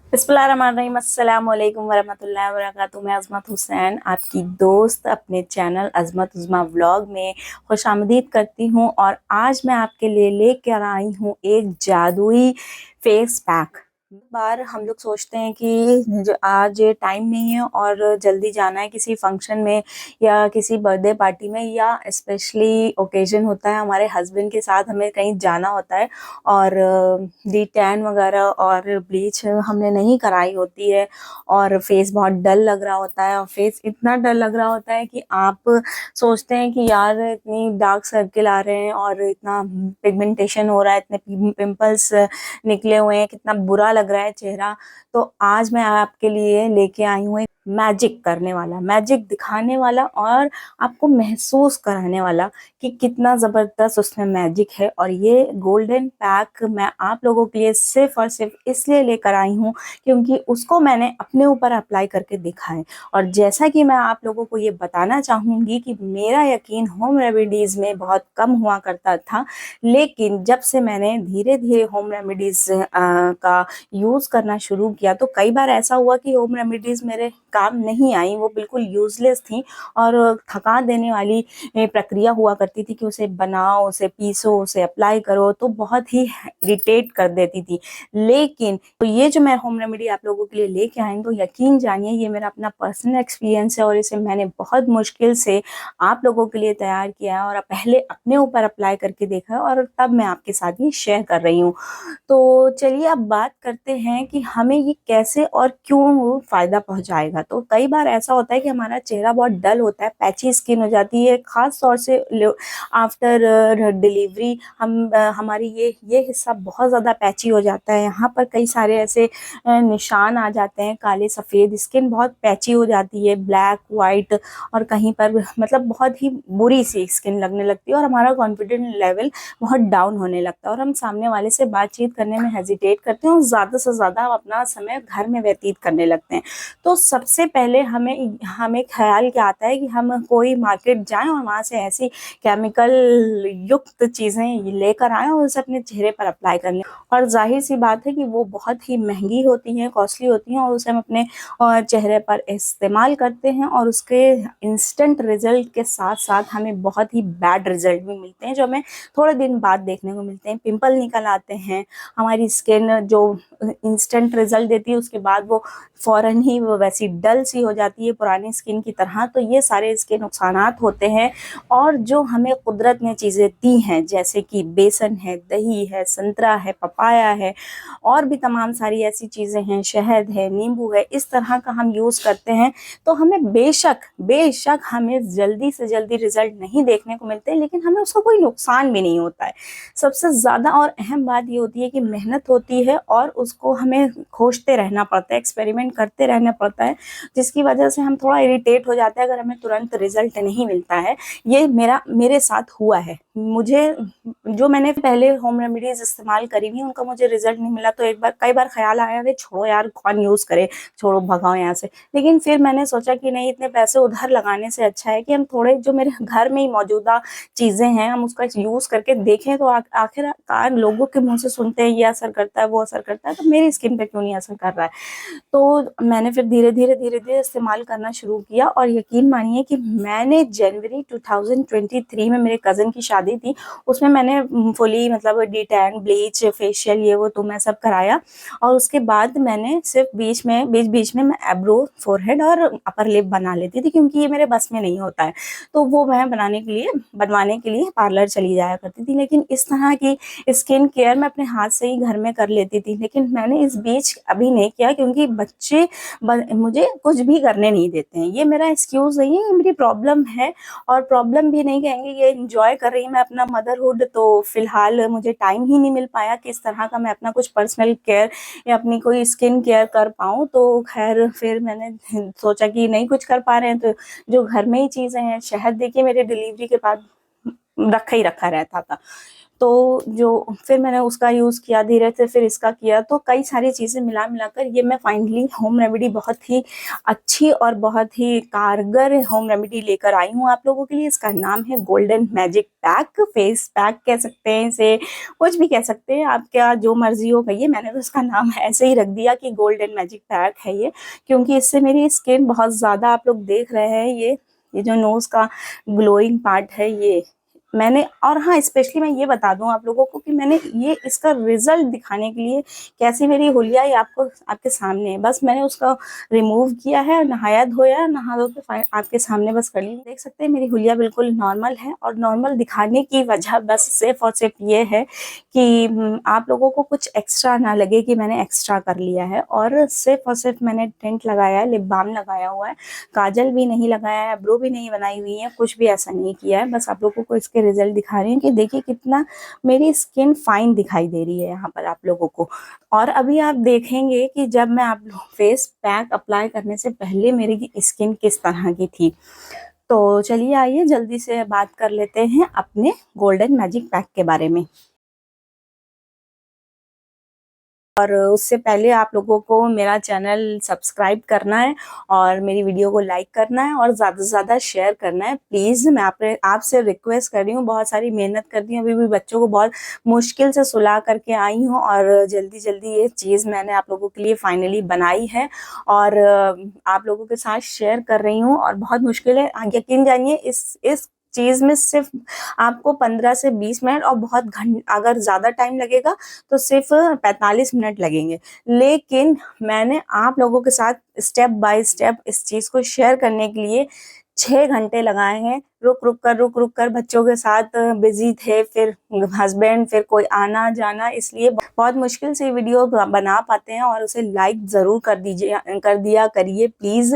बिस्मिल्लाहिर्रहमानिर्रहीम, अस्सलाम वालेकुम वरहमतुल्लाहि वबरकातुहू। मैं अज़मत हुसैन, आपकी दोस्त, अपने चैनल अज़मत उज़्मा व्लॉग में खुशामदीद करती हूँ। और आज मैं आपके लिए लेकर आई हूँ एक जादुई फेस पैक। बार हम लोग सोचते हैं कि जो आज टाइम नहीं है और जल्दी जाना है किसी फंक्शन में या किसी बर्थडे पार्टी में, या स्पेशली ओकेजन होता है हमारे हस्बैंड के साथ, हमें कहीं जाना होता है और डी टैन वगैरह और ब्लीच हमने नहीं कराई होती है और फेस बहुत डल लग रहा होता है। और फेस इतना डल लग रहा होता है कि आप सोचते हैं कि यार इतनी डार्क सर्किल आ रहे हैं और इतना पिगमेंटेशन हो रहा है, इतने पिंपल्स निकले हुए हैं, कितना बुरा लग रहा है चेहरा। तो आज मैं आपके लिए लेके आई हूँ एक मैजिक करने वाला, मैजिक दिखाने वाला और आपको महसूस कराने वाला कि कितना ज़बरदस्त उसमें मैजिक है। और ये गोल्डन पैक मैं आप लोगों के लिए सिर्फ और सिर्फ इसलिए लेकर आई हूँ क्योंकि उसको मैंने अपने ऊपर अप्लाई करके देखा है। और जैसा कि मैं आप लोगों को ये बताना चाहूँगी कि मेरा यकीन होम रेमेडीज़ में बहुत कम हुआ करता था, लेकिन जब से मैंने धीरे धीरे होम रेमेडीज़ का यूज़ करना शुरू किया तो कई बार ऐसा हुआ कि होम रेमेडीज़ मेरे काम नहीं आई, वो बिल्कुल यूज़लेस थी और थका देने वाली प्रक्रिया हुआ करती थी कि उसे बनाओ, उसे पीसो, उसे अप्लाई करो, तो बहुत ही इरिटेट कर देती थी। लेकिन तो ये जो मैं होम रेमेडी आप लोगों के लिए लेके आई हूँ, तो यकीन जानिए ये मेरा अपना पर्सनल एक्सपीरियंस है और इसे मैंने बहुत मुश्किल से आप लोगों के लिए तैयार किया है और पहले अपने ऊपर अप्लाई करके देखा है और तब मैं आपके साथ ये शेयर कर रही हूँ। तो चलिए अब बात करते हैं कि हमें ये कैसे और क्यों फ़ायदा पहुँचाएगा। तो कई बार ऐसा होता है कि हमारा चेहरा बहुत डल होता है, पैची स्किन हो जाती है, ख़ास तौर से आफ्टर डिलीवरी हमारी ये हिस्सा बहुत ज़्यादा पैची हो जाता है। यहाँ पर कई सारे ऐसे निशान आ जाते हैं, काले सफ़ेद, स्किन बहुत पैची हो जाती है, ब्लैक वाइट, और कहीं पर मतलब बहुत ही बुरी सी स्किन लगने लगती है और हमारा कॉन्फिडेंस लेवल बहुत डाउन होने लगता है और हम सामने वाले से बातचीत करने में हेजिटेट करते हैं और ज़्यादा से ज़्यादा अपना समय घर में व्यतीत करने लगते हैं। तो सबसे पहले हमें हमें ख्याल क्या आता है कि हम कोई मार्केट जाएं और वहाँ से ऐसी केमिकल युक्त चीज़ें लेकर आएं और उसे अपने चेहरे पर अप्लाई कर लें। और जाहिर सी बात है कि वो बहुत ही महंगी होती हैं, कॉस्टली होती हैं और उसे हम अपने चेहरे पर इस्तेमाल करते हैं और उसके इंस्टेंट रिजल्ट के साथ साथ हमें बहुत ही बैड रिजल्ट भी मिलते हैं, जो हमें थोड़े दिन बाद देखने को मिलते हैं। पिंपल निकल आते हैं, हमारी स्किन जो इंस्टेंट रिजल्ट देती है उसके बाद वो फ़ौरन ही वो वैसी डल सी हो जाती है पुरानी स्किन की तरह। तो ये सारे इसके नुकसानात होते हैं। और जो हमें कुदरत ने चीज़ें दी हैं, जैसे कि बेसन है, दही है, संतरा है, पपाया है और भी तमाम सारी ऐसी चीज़ें हैं, शहद है, नींबू है, इस तरह का हम यूज़ करते हैं तो हमें बेशक बेशक हमें जल्दी से जल्दी रिजल्ट नहीं देखने को मिलते, लेकिन हमें उसका कोई नुकसान भी नहीं होता है। सबसे ज़्यादा और अहम बात ये होती है कि मेहनत होती है और उसको हमें खोजते रहना पड़ता है, एक्सपेरिमेंट करते रहना पड़ता है, जिसकी वजह से हम थोड़ा इरिटेट हो जाते हैं अगर हमें तुरंत रिजल्ट नहीं मिलता है। ये मेरे साथ हुआ है। मुझे जो मैंने पहले होम रेमेडीज़ इस्तेमाल करी हुई उनका मुझे रिजल्ट नहीं मिला, तो कई बार ख्याल आया अरे छोड़ो यार, कौन यूज़ करे, छोड़ो भगाओ यहाँ से। लेकिन फिर मैंने सोचा कि नहीं, इतने पैसे उधर लगाने से अच्छा है कि हम थोड़े जो मेरे घर में ही मौजूदा चीज़ें हैं हम उसका यूज़ करके देखें। तो आखिरकार लोगों के मुँह से सुनते हैं ये असर करता है, वो असर करता है, तो मेरी स्किन पे क्यों नहीं असर कर रहा है। तो मैंने फिर धीरे-धीरे इस्तेमाल करना शुरू किया और यकीन मानिए कि मैंने जनवरी 2023 में मेरे कज़न की शादी थी, उसमें मैंने फुली मतलब डी-टैन, ब्लीच, फेशियल ये वो तो मैं सब कराया। और उसके बाद मैंने सिर्फ बीच-बीच में मैं आईब्रो, फोरहेड और अपर लिप बना लेती थी क्योंकि ये मेरे बस में नहीं होता है। तो वो मैं बनवाने के लिए पार्लर चली जाया करती थी। लेकिन इस तरह की स्किन केयर मैं अपने हाथ से ही घर में कर लेती थी। लेकिन मैंने इस बीच अभी नहीं किया क्योंकि बच्चे मुझे कुछ भी करने नहीं देते हैं। ये मेरा एक्सक्यूज़ नहीं है, ये मेरी प्रॉब्लम है और प्रॉब्लम भी नहीं कहेंगे, ये एन्जॉय कर रही हूँ मैं अपना मदरहुड। तो फ़िलहाल मुझे टाइम ही नहीं मिल पाया कि इस तरह का मैं अपना कुछ पर्सनल केयर या अपनी कोई स्किन केयर कर पाऊँ। तो ख़ैर फिर मैंने सोचा कि नहीं कुछ कर पा रहे हैं तो जो घर में ही चीज़ें हैं, शहद देखिए मेरे डिलीवरी के बाद रखा ही रखा रहता था। तो जो फिर मैंने उसका यूज़ किया धीरे से, फिर इसका किया, तो कई सारी चीज़ें मिला मिलाकर ये मैं फाइनली होम रेमेडी बहुत ही अच्छी और बहुत ही कारगर होम रेमेडी लेकर आई हूँ आप लोगों के लिए। इसका नाम है golden magic pack, face pack कह सकते हैं इसे, कुछ भी कह सकते हैं आप, क्या जो मर्जी हो कहिए। मैंने तो इसका नाम ऐसे ही रख दिया कि गोल्डन मैजिक पैक है ये, क्योंकि इससे मेरी स्किन बहुत ज़्यादा, आप लोग देख रहे हैं ये जो नोज़ का ग्लोइंग पार्ट है ये मैंने, और हाँ स्पेशली मैं ये बता दूं आप लोगों को कि मैंने ये इसका रिजल्ट दिखाने के लिए, कैसी मेरी हुलिया ये आपको आपके सामने है, बस मैंने उसका रिमूव किया है, नहाया धोया, नहा धो के आपके सामने बस कर ली। देख सकते हैं मेरी हुलिया बिल्कुल नॉर्मल है, और नॉर्मल दिखाने की वजह बस सिर्फ और सिर्फ ये है कि आप लोगों को कुछ एक्स्ट्रा ना लगे कि मैंने एक्स्ट्रा कर लिया है। और सिर्फ मैंने टेंट लगाया है, लिप बाम लगाया हुआ है, काजल भी नहीं लगाया है, ब्रो भी नहीं बनाई हुई है, कुछ भी ऐसा नहीं किया है। बस आप लोगों को इसके रिजल्ट दिखा रही हूँ कि देखिए कितना मेरी स्किन फाइन दिखाई दे रही है यहाँ पर आप लोगों को। और अभी आप देखेंगे कि जब मैं आप फेस पैक अप्लाई करने से पहले मेरी स्किन किस तरह की थी। तो चलिए आइए जल्दी से बात कर लेते हैं अपने गोल्डन मैजिक पैक के बारे में। और उससे पहले आप लोगों को मेरा चैनल सब्सक्राइब करना है और मेरी वीडियो को लाइक करना है और ज़्यादा से ज़्यादा शेयर करना है प्लीज़। मैं आपसे रिक्वेस्ट कर रही हूँ, बहुत सारी मेहनत करती हूँ, अभी भी बच्चों को बहुत मुश्किल से सुला करके आई हूँ और जल्दी जल्दी ये चीज़ मैंने आप लोगों के लिए फाइनली बनाई है और आप लोगों के साथ शेयर कर रही हूँ। और बहुत मुश्किल है, यकीन जानिए इस चीज़ में सिर्फ आपको 15 से 20 मिनट और बहुत अगर ज़्यादा टाइम लगेगा तो सिर्फ 45 मिनट लगेंगे, लेकिन मैंने आप लोगों के साथ स्टेप बाय स्टेप इस चीज़ को शेयर करने के लिए 6 घंटे लगाए हैं। रुक रुक कर बच्चों के साथ बिजी थे, फिर हस्बैंड, फिर कोई आना जाना, इसलिए बहुत मुश्किल से वीडियो बना पाते हैं। और उसे लाइक ज़रूर कर दिया करिए प्लीज़।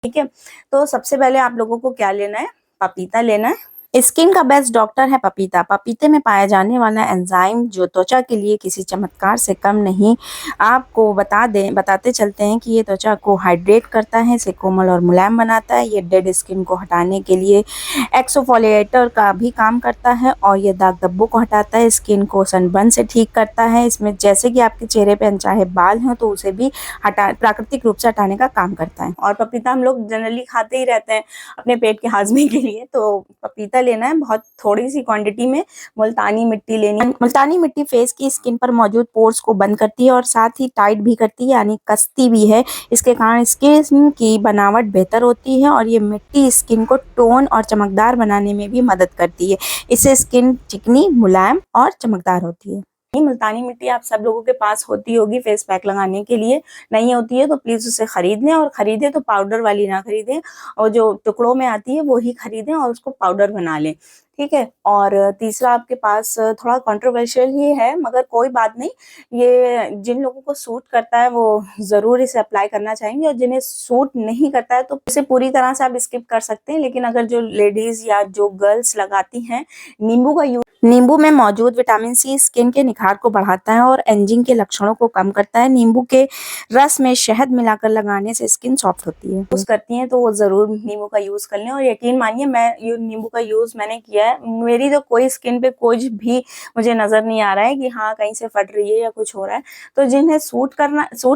ठीक है, तो सबसे पहले आप लोगों को क्या लेना है, पपीता लेना है। स्किन का बेस्ट डॉक्टर है पपीता। पपीते में पाया जाने वाला एंजाइम जो त्वचा के लिए किसी चमत्कार से कम नहीं। आपको बताते चलते हैं कि ये त्वचा को हाइड्रेट करता है, इसे कोमल और मुलायम बनाता है, ये डेड स्किन को हटाने के लिए एक्सफोलिएटर का भी काम करता है और ये दाग धब्बों को हटाता है, स्किन को सनबर्न से ठीक करता है। इसमें जैसे कि आपके चेहरे पे अनचाहे बाल हैं तो उसे भी प्राकृतिक रूप से हटाने का काम करता है। और पपीता हम लोग जनरली खाते ही रहते हैं अपने पेट के हाजमे के लिए, तो पपीता लेना है बहुत थोड़ी सी क्वांटिटी में। मुल्तानी मिट्टी लेनी है। मुल्तानी मिट्टी फेस की स्किन पर मौजूद पोर्स को बंद करती है और साथ ही टाइट भी करती है, यानी कसती भी है। इसके कारण स्किन की बनावट बेहतर होती है और ये मिट्टी स्किन को टोन और चमकदार बनाने में भी मदद करती है। इससे स्किन चिकनी, मुलायम और चमकदार होती है। मुल्तानी मिट्टी आप सब लोगों के पास होती होगी फेस पैक लगाने के लिए, नहीं होती है तो प्लीज़ उसे खरीद लें, और खरीदें तो पाउडर वाली ना खरीदें, और जो टुकड़ों में आती है वो ही खरीदें और उसको पाउडर बना लें। ठीक है, और तीसरा आपके पास थोड़ा कंट्रोवर्शियल ही है मगर कोई बात नहीं, ये जिन लोगों को सूट करता है वो ज़रूर इसे अप्लाई करना चाहेंगे, और जिन्हें सूट नहीं करता है तो इसे पूरी तरह से आप स्किप कर सकते हैं। लेकिन अगर जो लेडीज़ या जो गर्ल्स लगाती हैं, नींबू में मौजूद विटामिन सी स्किन के निखार को बढ़ाता है और एजिंग के लक्षणों को कम करता है। नींबू के रस में शहद मिलाकर लगाने से स्किन सॉफ्ट होती है। यूज़ करती हैं तो वो ज़रूर नींबू का यूज़ कर लें, और यकीन मानिए मैं ये नींबू का यूज़ मैंने किया है, मेरी तो कोई स्किन पे कुछ भी मुझे नज़र नहीं आ रहा है कि हाँ कहीं से फट रही है या कुछ हो रहा है। तो जिन्हें सूट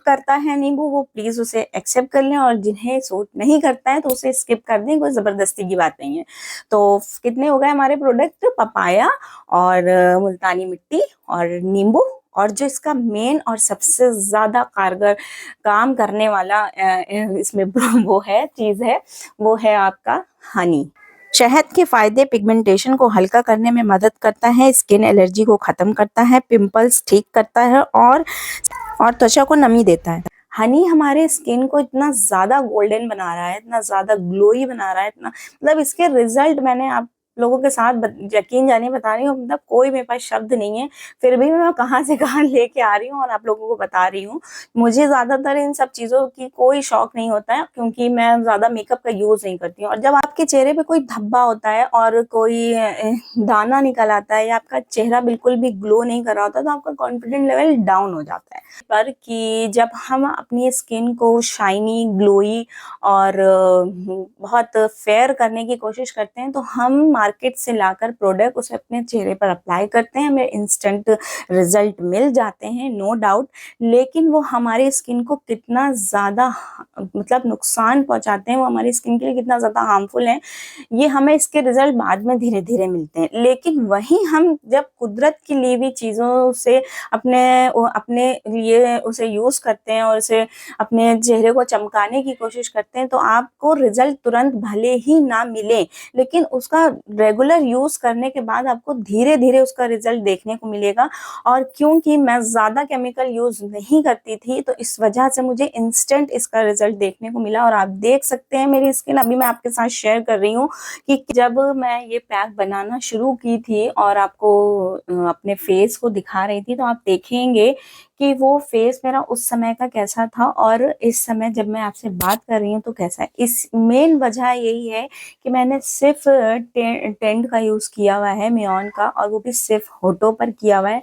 करता है नींबू, वो प्लीज़ उसे एक्सेप्ट कर लें, और जिन्हें सूट नहीं करता है तो उसे स्किप कर दें, कोई ज़बरदस्ती की बात नहीं है। तो कितने हो गए हमारे प्रोडक्ट, पपाया और मुल्तानी मिट्टी और नींबू, और जो इसका मेन और सबसे ज़्यादा कारगर काम करने वाला इसमें वो है चीज़ है, वो है आपका हनी। शहद के फायदे पिगमेंटेशन को हल्का करने में मदद करता है, स्किन एलर्जी को खत्म करता है, पिंपल्स ठीक करता है और त्वचा को नमी देता है। हनी हमारे स्किन को इतना ज़्यादा गोल्डन बना रहा है, इतना ज़्यादा ग्लोई बना रहा है, इतना मतलब इसके रिजल्ट मैंने आप लोगों के साथ यकीन जानिए बता रही हूँ, मतलब कोई मेरे पास शब्द नहीं है, फिर भी मैं कहाँ से कहाँ लेके आ रही हूँ और आप लोगों को बता रही हूँ। मुझे ज़्यादातर इन सब चीज़ों की कोई शौक नहीं होता है, क्योंकि मैं ज़्यादा मेकअप का यूज़ नहीं करती हूँ। और जब आपके चेहरे पे कोई धब्बा होता है और कोई दाना निकल आता है या आपका चेहरा बिल्कुल भी ग्लो नहीं कर रहा होता, तो आपका कॉन्फिडेंस लेवल डाउन हो जाता है। पर कि जब हम अपनी स्किन को शाइनी, ग्लोई और बहुत फेयर करने की कोशिश करते हैं, तो हम मार्केट से लाकर प्रोडक्ट उसे अपने चेहरे पर अप्लाई करते हैं, हमें इंस्टेंट रिजल्ट मिल जाते हैं, नो डाउट। लेकिन वो हमारी स्किन को कितना ज़्यादा मतलब नुकसान पहुंचाते हैं, वो हमारी स्किन के लिए कितना ज़्यादा हार्मफुल है, ये हमें इसके रिजल्ट बाद में धीरे धीरे मिलते हैं। लेकिन वहीं हम जब कुदरत की ली हुई चीज़ों से अपने लिए उसे यूज़ करते हैं और उसे अपने चेहरे को चमकाने की कोशिश करते हैं, तो आपको रिजल्ट तुरंत भले ही ना मिले, लेकिन उसका रेगुलर यूज़ करने के बाद आपको धीरे धीरे उसका रिजल्ट देखने को मिलेगा। और क्योंकि मैं ज़्यादा केमिकल यूज़ नहीं करती थी, तो इस वजह से मुझे इंस्टेंट इसका रिजल्ट देखने को मिला। और आप देख सकते हैं मेरी स्किन, अभी मैं आपके साथ शेयर कर रही हूँ कि जब मैं ये पैक बनाना शुरू की थी और आपको अपने फेस को दिखा रही थी, तो आप देखेंगे कि वो फेस मेरा उस समय का कैसा था और इस समय जब मैं आपसे बात कर रही हूँ तो कैसा है। इस मेन वजह यही है कि मैंने सिर्फ टेंट का यूज़ किया हुआ है, मियोन का, और वो भी सिर्फ होठों पर किया हुआ है।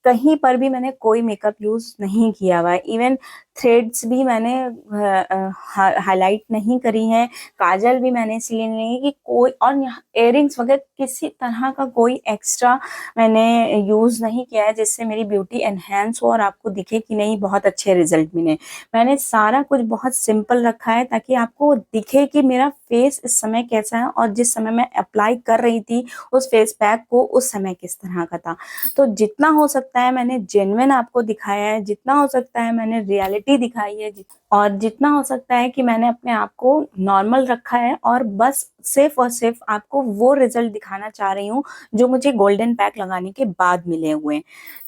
कहीं पर भी मैंने कोई मेकअप यूज़ नहीं किया हुआ है। इवन थ्रेड्स भी मैंने हाईलाइट नहीं करी हैं, काजल भी मैंने इसलिए नहीं की कोई, और इयररिंग्स वगैरह किसी तरह का कोई एक्स्ट्रा मैंने यूज़ नहीं किया है जिससे मेरी ब्यूटी एनहेंस हो और आपको दिखे कि नहीं बहुत अच्छे रिजल्ट मिले। मैंने सारा कुछ बहुत सिंपल रखा है ताकि आपको दिखे कि मेरा फेस इस समय कैसा है और जिस समय मैं अप्लाई कर रही थी उस फेस पैक को उस समय किस तरह का था। तो जितना हो सकता है मैंने जेन्युइन आपको दिखाया है, जितना हो सकता है मैंने रियलिटी दिखाई है, और जितना हो सकता है कि मैंने अपने आप को नॉर्मल रखा है, और बस सिर्फ और सिर्फ आपको वो रिजल्ट दिखाना चाह रही हूँ जो मुझे गोल्डन पैक लगाने के बाद मिले हुए हैं।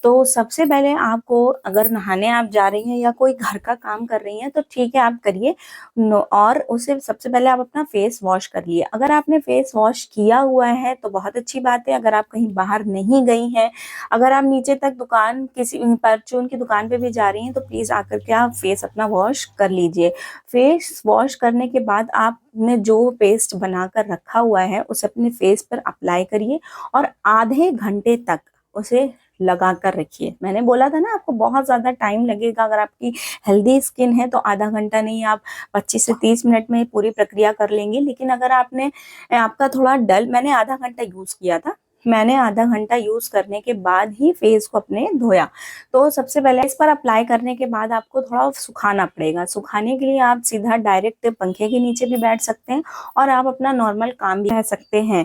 तो सबसे पहले आपको, अगर नहाने आप जा रही हैं या कोई घर का काम कर रही हैं तो ठीक है आप करिए, और उसे सबसे पहले आप अपना फेस वॉश कर लिए। अगर आपने फेस वॉश किया हुआ है तो बहुत अच्छी बात है। अगर आप कहीं बाहर नहीं गई हैं, अगर आप नीचे तक दुकान किसी परचून की दुकान पे भी जा रही हैं, तो प्लीज़ आकर के आप फेस अपना वॉश कर लीजिए। फेस वॉश करने के बाद आपने जो पेस्ट बनाकर रखा हुआ है उसे अपने फेस पर अप्लाई करिए और आधे घंटे तक उसे लगा कर रखिए। मैंने बोला था ना आपको बहुत ज़्यादा टाइम लगेगा। अगर आपकी हेल्दी स्किन है तो आधा घंटा नहीं, आप 25 से 30 मिनट में पूरी प्रक्रिया कर लेंगे। लेकिन अगर आपका थोड़ा डल, मैंने आधा घंटा यूज़ किया था, मैंने आधा घंटा यूज़ करने के बाद ही फेस को अपने धोया। तो सबसे पहले इस पर अप्लाई करने के बाद आपको थोड़ा सुखाना पड़ेगा। सुखाने के लिए आप सीधा डायरेक्ट पंखे के नीचे भी बैठ सकते हैं और आप अपना नॉर्मल काम भी कर सकते हैं।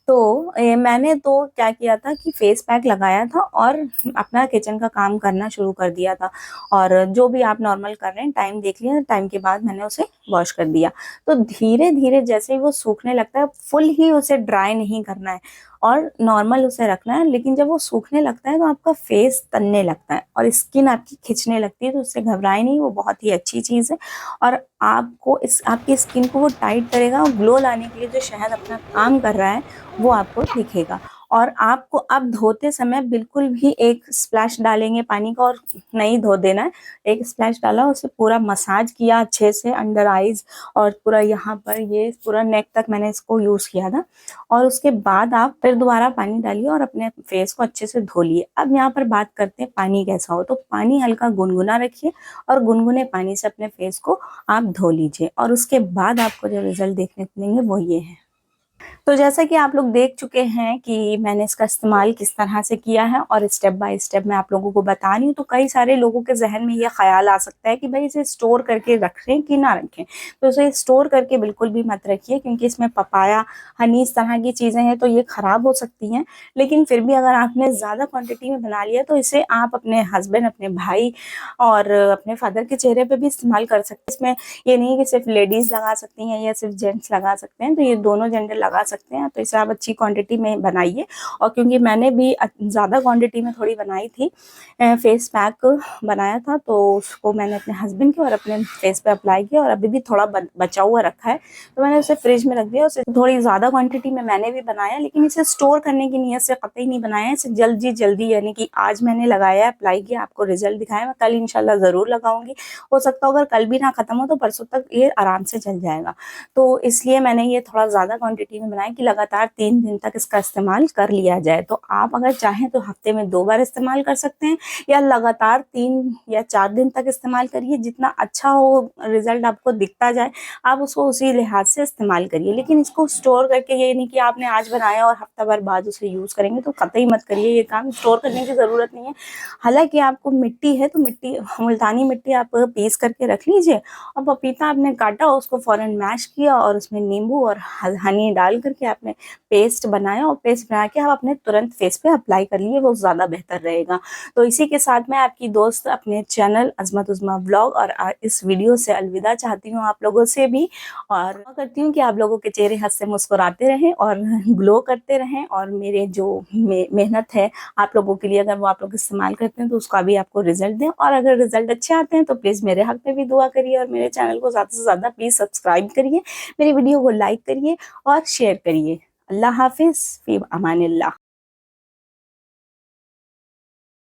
तो मैंने तो क्या किया था कि फेस पैक लगाया था और अपना किचन का काम करना शुरू कर दिया था, और जो भी आप नॉर्मल कर रहे हैं टाइम देख लिया, टाइम के बाद मैंने उसे वॉश कर दिया। तो धीरे धीरे जैसे ही वो सूखने लगता है, फुल ही उसे ड्राई नहीं करना है और नॉर्मल उसे रखना है, लेकिन जब वो सूखने लगता है तो आपका फेस तनने लगता है और स्किन आपकी खिंचने लगती है, तो उससे घबराए नहीं, वो बहुत ही अच्छी चीज़ है। और आपको आपकी स्किन को वो टाइट करेगा और ग्लो लाने के लिए जो शहद अपना काम कर रहा है वो आपको दिखेगा। और आपको अब धोते समय बिल्कुल भी एक स्प्लैश डालेंगे पानी का और नहीं धो देना है। एक स्प्लैश डाला, उसे पूरा मसाज किया अच्छे से अंडर आइज और पूरा यहाँ पर, ये पूरा नेक तक मैंने इसको यूज़ किया था। और उसके बाद आप फिर दोबारा पानी डालिए और अपने फेस को अच्छे से धो लिए। अब यहाँ पर बात करते हैं पानी कैसा हो, तो पानी हल्का गुनगुना रखिए और गुनगुने पानी से अपने फेस को आप धो लीजिए, और उसके बाद आपको जो रिजल्ट देखने को मिलेंगे वो ये है। तो जैसा कि आप लोग देख चुके हैं कि मैंने इसका इस्तेमाल किस तरह से किया है और स्टेप बाय स्टेप मैं आप लोगों को बता रही हूँ। तो कई सारे लोगों के जहन में ये ख्याल आ सकता है कि भाई इसे स्टोर करके रखें कि ना रखें। तो इसे स्टोर करके बिल्कुल भी मत रखिए, क्योंकि इसमें पपाया, हनी, इस तरह की चीज़ें हैं तो ये ख़राब हो सकती हैं। लेकिन फिर भी अगर आपने ज़्यादा क्वान्टिटी में बना लिया तो इसे आप अपने हस्बैंड, अपने भाई और अपने फादर के चेहरे पर भी इस्तेमाल कर सकते हैं। इसमें ये नहीं कि सिर्फ लेडीज़ लगा सकती हैं या सिर्फ जेंट्स लगा सकते हैं, तो ये दोनों जेंडर लगा सकते हैं। सकते हैं। तो इसे आप अच्छी क्वांटिटी में बनाइए। और क्योंकि मैंने भी ज़्यादा क्वांटिटी में थोड़ी बनाई थी, फेस पैक बनाया था, तो उसको मैंने अपने हस्बैंड के और अपने फेस पे अप्लाई किया और अभी भी थोड़ा बचा हुआ रखा है, तो मैंने उसे फ्रिज में रख दिया। उसे थोड़ी ज़्यादा क्वांटिटी में मैंने भी बनाया, लेकिन इसे स्टोर करने की नीयत से कतई नहीं बनाया है। इसे जल्दी यानी कि आज मैंने लगाया, अप्लाई किया, आपको रिजल्ट दिखाया, मैं कल इंशाल्लाह ज़रूर लगाऊंगी। हो सकता है अगर कल भी ना ख़त्म हो तो परसों तक ये आराम से चल जाएगा। तो इसलिए मैंने ये थोड़ा ज़्यादा क्वांटिटी में बनाया कि लगातार 3 दिन तक इसका इस्तेमाल कर लिया जाए। तो आप अगर चाहें तो हफ्ते में 2 बार इस्तेमाल कर सकते हैं, या लगातार 3 या 4 दिन तक इस्तेमाल करिए। जितना अच्छा हो रिजल्ट आपको दिखता जाए, आप उसको उसी लिहाज से इस्तेमाल करिए। लेकिन इसको स्टोर करके, ये नहीं कि आपने आज बनाया और हफ्ता भर बाद उसे यूज़ करेंगे, तो कतई मत करिए। ये काम स्टोर करने की ज़रूरत नहीं है। हालांकि आपको मिट्टी है तो मिट्टी, मुल्तानी मिट्टी आप पीस करके रख लीजिए। और पपीता आपने काटा, उसको फ़ौरन मैश किया और उसमें नींबू और हनी डाल करके आपने पेस्ट बनाया, और पेस्ट बना के आप अपने तुरंत फेस पे अप्लाई कर लिए, वो ज़्यादा बेहतर रहेगा। तो इसी के साथ मैं आपकी दोस्त अपने चैनल अज़मत उज़्मा व्लॉग और इस वीडियो से अलविदा चाहती हूँ आप लोगों से भी, और दुआ करती हूँ कि आप लोगों के चेहरे हंस से मुस्कुराते रहें और ग्लो करते रहें। और मेरे जो मेहनत है आप लोगों के लिए, अगर वो आप लोग इस्तेमाल करते हैं तो उसका भी आपको रिजल्ट दें। और अगर रिजल्ट अच्छे आते हैं तो प्लीज़ मेरे हक में भी दुआ करिए, और मेरे चैनल को ज़्यादा से ज़्यादा प्लीज़ सब्सक्राइब करिए, मेरी वीडियो को लाइक करिए और शेयर करिए। अल्लाह हाफिज़, फ़ी अमानिल्लाह।